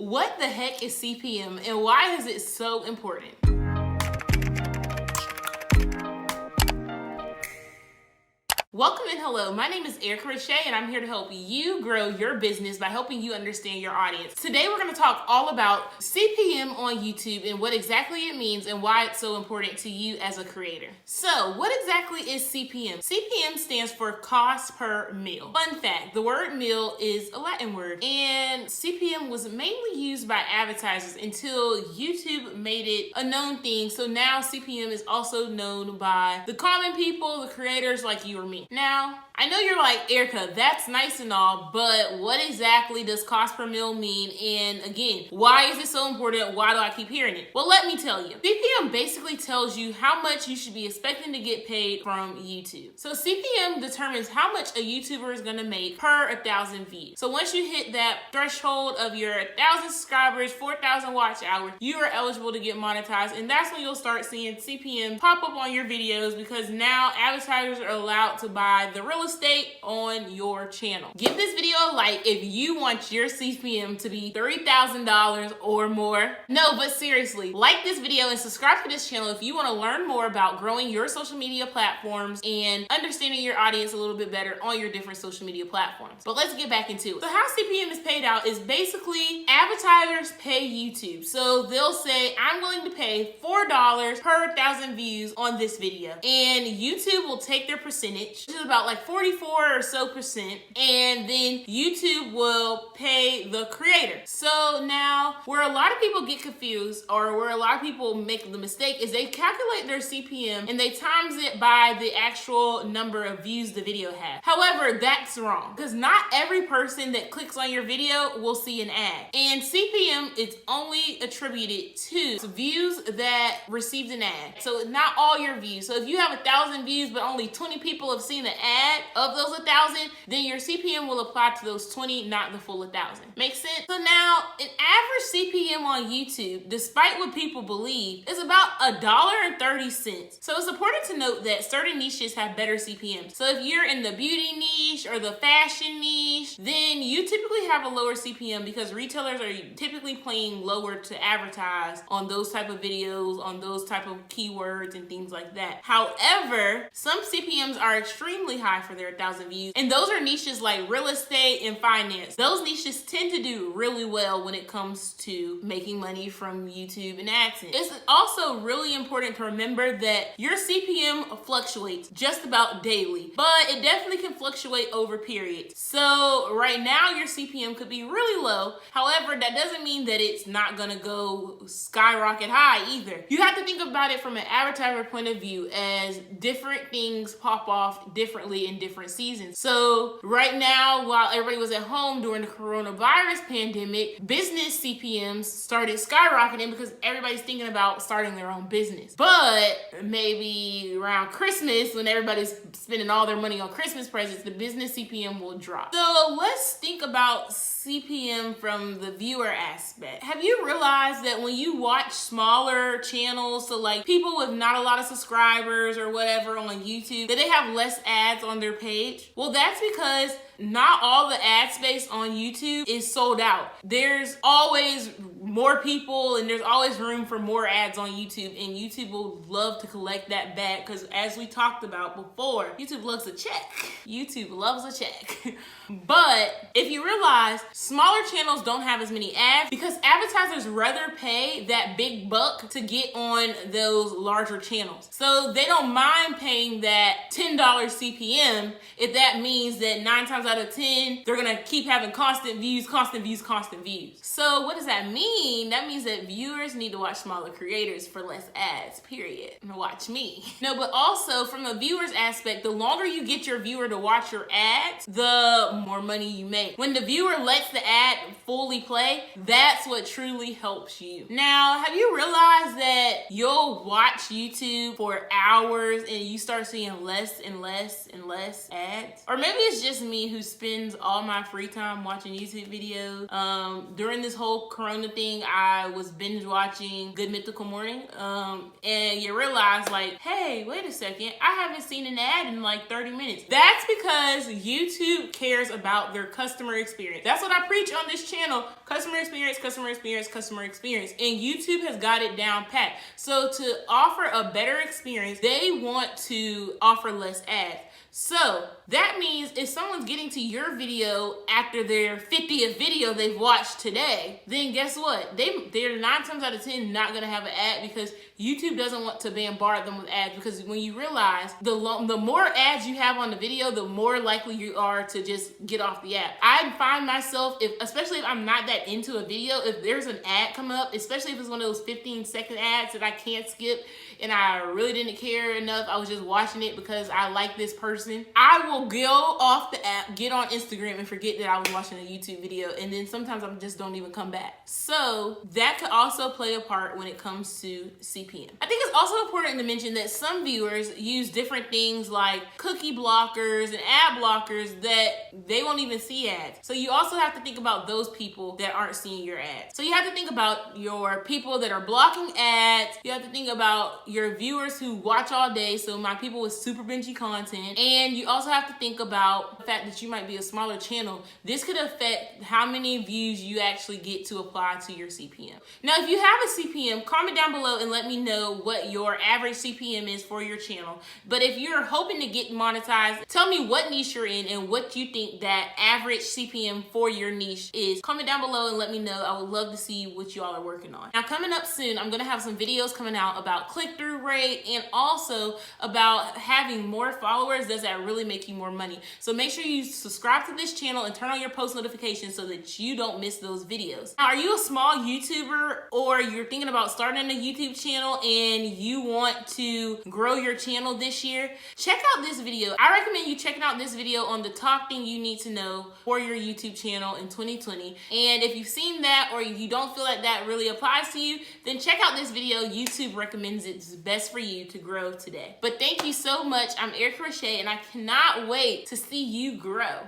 What the heck is CPM and why is it so important? Welcome and hello, my name is Erica Richey and I'm here to help you grow your business by helping you understand your audience. Today we're going to talk all about CPM on YouTube and what exactly it means and why it's so important to you as a creator. So what exactly is CPM? CPM stands for cost per mille. Fun fact, the word mille is a Latin word and CPM was mainly used by advertisers until YouTube made it a known thing. So now CPM is also known by the common people, the creators like you or me. Now, I know you're like, Erica, that's nice and all, but what exactly does cost per mille mean? And again, why is it so important? Why do I keep hearing it? Well, let me tell you. CPM basically tells you how much you should be expecting to get paid from YouTube. So CPM determines how much a YouTuber is gonna make per 1,000 views. So once you hit that threshold of your 1,000 subscribers, 4,000 watch hours, you are eligible to get monetized. And that's when you'll start seeing CPM pop up on your videos because now advertisers are allowed to buy the real estate on your channel. Give this video a like if you want your CPM to be $30,000 or more. No, but seriously, like this video and subscribe to this channel if you want to learn more about growing your social media platforms and understanding your audience a little bit better on your different social media platforms. But let's get back into it. So how CPM is paid out is basically advertisers pay YouTube. So they'll say, I'm willing to pay $4 per 1,000 views on this video. And YouTube will take their percentage, which is about like 44% or so, and then YouTube will pay the creator. So now where a lot of people get confused or where a lot of people make the mistake is they calculate their CPM and they times it by the actual number of views the video has. However, that's wrong because not every person that clicks on your video will see an ad. And CPM is only attributed to views that received an ad. So not all your views. So if you have 1,000 views but only 20 people have seen the ad of those 1,000, then your CPM will apply to those 20, not the full 1,000. Make sense? So now, an average CPM on YouTube, despite what people believe, is about $1.30. So it's important to note that certain niches have better CPMs. So if you're in the beauty niche or the fashion niche, then you typically have a lower CPM because retailers are typically paying lower to advertise on those type of videos, on those type of keywords and things like that. However, some CPMs are extremely high for their 1,000 views, and those are niches like real estate and finance. Those niches tend to do really well when it comes to making money from YouTube and AdSense. It's also really important to remember that your CPM fluctuates just about daily, but it definitely can fluctuate over periods. So right now your CPM could be really low. However, that doesn't mean that it's not gonna go skyrocket high either. You have to think about it from an advertiser point of view as different things pop off differently in different seasons. So right now, while everybody was at home during the coronavirus pandemic, business CPMs started skyrocketing because everybody's thinking about starting their own business. But maybe around Christmas, when everybody's spending all their money on Christmas presents, the business CPM will drop. So let's think about CPM from the viewer aspect. Have you realized that when you watch smaller channels, so like people with not a lot of subscribers or whatever on YouTube, that they have less ads on their page? Well, that's because not all the ad space on YouTube is sold out. There's always more people and there's always room for more ads on YouTube, and YouTube will love to collect that back because as we talked about before, YouTube loves a check. YouTube loves a check. But if you realize smaller channels don't have as many ads because advertisers rather pay that big buck to get on those larger channels. So they don't mind paying that $10 CPM if that means that 9 times out of 10, they're gonna keep having constant views. So what does that mean? That means that viewers need to watch smaller creators for less ads, period. And watch me. No, but also from a viewer's aspect, the longer you get your viewer to watch your ads, the more money you make. When the viewer lets the ad fully play, that's what truly helps you. Now, have you realized that you'll watch YouTube for hours and you start seeing less and less and less ads? Or maybe it's just me who spends all my free time watching YouTube videos. During this whole corona thing, thinking I was binge watching Good Mythical Morning, and you realize like, hey, wait a second, I haven't seen an ad in like 30 minutes. That's because YouTube cares about their customer experience. That's what I preach on this channel: customer experience, customer experience, customer experience. And YouTube has got it down pat. So to offer a better experience, they want to offer less ads. So that means if someone's getting to your video after their 50th video they've watched today, then guess what? They're 9 times out of 10 not gonna have an ad, because YouTube doesn't want to bombard them with ads. Because when you realize the more ads you have on the video, the more likely you are to just get off the app. I find myself, especially if I'm not that into a video, if there's an ad come up, especially if it's one of those 15-second ads that I can't skip and I really didn't care enough, I was just watching it because I like this person, I will go off the app, get on Instagram, and forget that I was watching a YouTube video, and then sometimes I just don't even come back. So that could also play a part when it comes to CPM. I think it's also important to mention that some viewers use different things like cookie blockers and ad blockers that they won't even see ads. So you also have to think about those people that aren't seeing your ads. So you have to think about your people that are blocking ads. You have to think about your viewers who watch all day, so my people with super bingey content. And you also have to think about the fact that you might be a smaller channel. This could affect how many views you actually get to apply to your CPM. Now, if you have a CPM, comment down below and let me know what your average CPM is for your channel. But if you're hoping to get monetized, tell me what niche you're in and what you think that average CPM for your niche is. Comment down below and let me know. I would love to see what you all are working on. Now, coming up soon, I'm gonna have some videos coming out about click-through rate and also about having more followers. Does that really make you more money? So make sure you subscribe to this channel and turn on your post notifications so that you don't miss those videos. Now, are you a small YouTuber, or you're thinking about starting a YouTube channel and you want to grow your channel this year? Check out this video. I recommend you checking out this video on the top thing you need to know for your YouTube channel in 2020. And if you've seen that, or you don't feel like that really applies to you, then check out this video. YouTube recommends it's best for you to grow today. But thank you so much. I'm Erica Roche, and I cannot wait to see you grow.